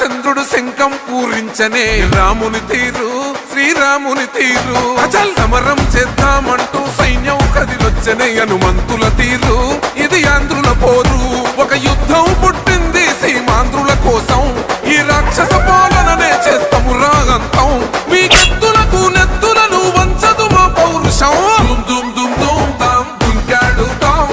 చంద్రుడు శంఖం పూరించనే రాముని తీరు శ్రీరాముని తీరు అచల్ సమరం చేద్దామంటూ సైన్యం కదిలొచ్చనే హనుమంతుల తీరు ఇది ఆంధ్రుల పోరు ఒక యుద్ధం పుట్టింది సీమాంధ్రుల కోసం ఈ రాక్షస పాలననే చేస్తాము రాగంతం మీ కత్తులకు నెత్తులను వంచదు మా పౌరుషం దుమ్ దుమ్ దుమ్ తాం దుంకాడుతాం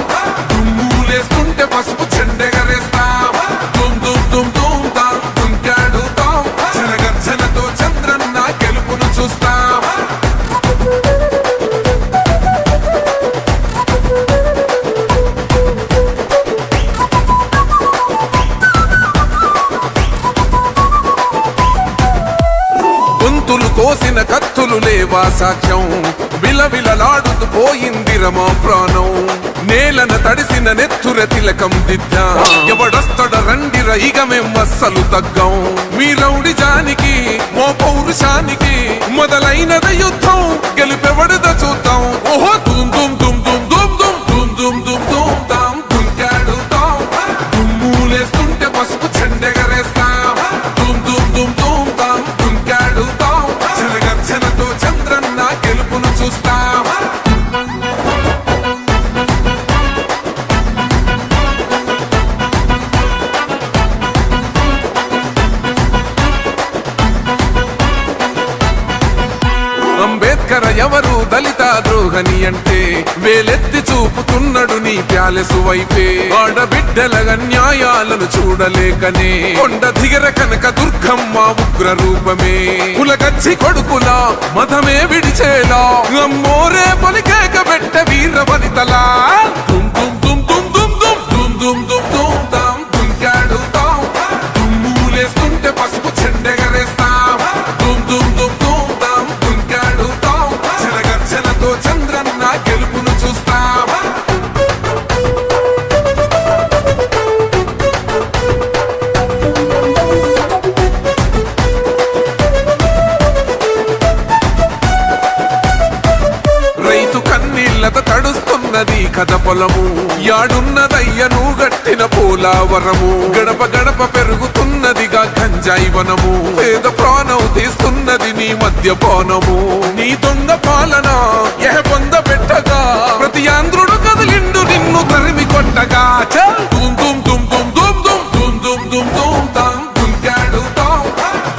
దుమ్ములేస్తుంటే పసుపు చెండెగరేస్తాం దుమ్ దుమ్ దుమ్ దుమ్ తాం దుంకాడుతాం జనగర్జనతో చంద్రన్న గెలుపును చూస్తాం గొంతులు కోసిన కత్తులు లేవా సాక్ష్యం విలవిలలాడుతూ పోయింది రమా ప్రాణం నేలన తడిసిన నెత్తుర తిలకం దిద్దా ఎవడొస్తడ రండిర ఇక మేం అస్సలు తగ్గం మీ రౌడి జానికి మో పౌరుషానికి మొదలైనద యుద్ధం గెలుపెవడద చూద్దాం ఓహో దుమ్ దుమ్ దుమ్ దుమ్ దుమ్ దుమ్ దుమ్ దుమ్ దుమ్ దుమ్ తాం దుంకాడుతాం దుమ్ములేస్తుంటే పసుపు చెండెగరేస్తాం దుమ్ దుమ్ దుమ్ దుమ్ తాం దుంకాడుతాం జనగర్జనతో చంద్రన్న గెలుపును చూస్తాం అంబేద్కర్ ఎవరు దళిత ద్రోహని అంటే వేలెత్తి చూపుతున్నాడు నీ ప్యాలెసు వైపే ఆడబిడ్డల న్యాయాలను చూడలేకనే కొండ దిగర కనక దుర్గమ్మ ఉగ్ర రూపమే కులగచ్చి కొడుకులా మతమే విడిచేలా అమ్మోరే పలికేక పెట్ట వీర వనితలా దుమ్ దుమ్ దుమ్ దుమ్ దుమ్ దుమ్ దుమ్ దుమ్ దుమ్ తాం దుంకాడుతాం దుమ్ములేస్తుంటే పసుపు చెండెగరేస్తాం దుమ్ దుమ్ దుమ్ దుమ్ తాం దుంకాడుతాం జనగర్జనతో చంద్రన్న గెలుపును చూస్తాం రైతు కన్నీళ్లతో తడుస్తున్నది కథ పొలము యాడున్నదయ్యను గట్టిన పోలావరము గడప గడప పెరుగుతున్నదిగా గంజాయి వనము పేద ప్రాణం తీస్తున్నది నీ మద్యపానము నీ దొంగ పాలన పొంద పెట్టగా ప్రతి ఆంధ్రుడు కదిలిండు నిన్ను తరిమి కొట్టగా చల్ దుమ్ దుమ్ దుమ్ దుమ్ దుమ్ దుమ్ దుమ్ దుమ్ దుమ్ దుమ్ తాం దుంకాడుతాం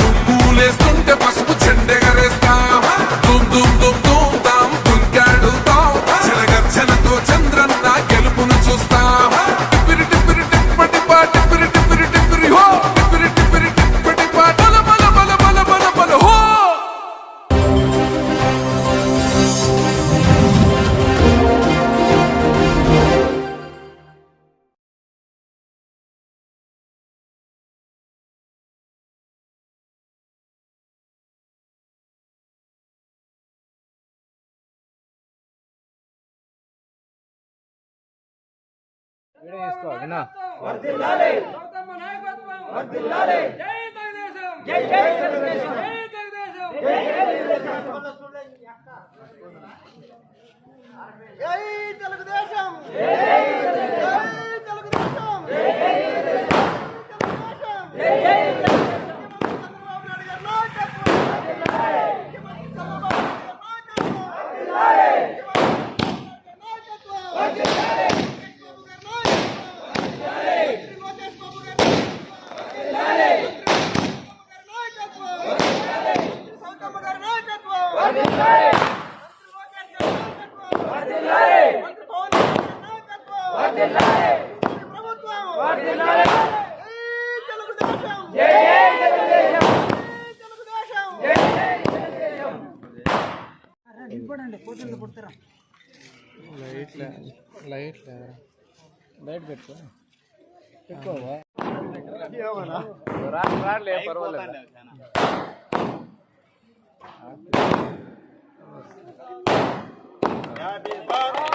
దుమ్ములేస్తుంటే పసుపు చెండెగరేస్తాం దుమ్ దుమ్ దుమ్ దుమ్ తాం దుంకాడుతాం జనగర్జనతో చంద్రన్న గెలుపును చూస్తాం టిప్పిరి టిప్పిరి టిప్పటి పా టిప్పిరి టిప్పిరి టిప్పిరి హో టిప్పిరి టిప్పిరి టిప్పటి పా బల బల బల బల బల బల హో వర్ధిల్లాలి గౌతమ నాయకత్వం వర్ధిల్లాలి జై తెలుగుదేశం జై జై తెలుగుదేశం జై తెలుగుదేశం జై తెలుగుదేశం జై తెలుగుదేశం జై తెలుగుదేశం జై తెలుగుదేశం జై జై చంద్రబాబు నాయుడు గారి నాయకత్వం వర్ధిల్లాలి చంద్రబాబు నాయకత్వం వర్ధిల్లాలి లైట్ పెట్టుకో రాలే పర్వాలేదు Happy birthday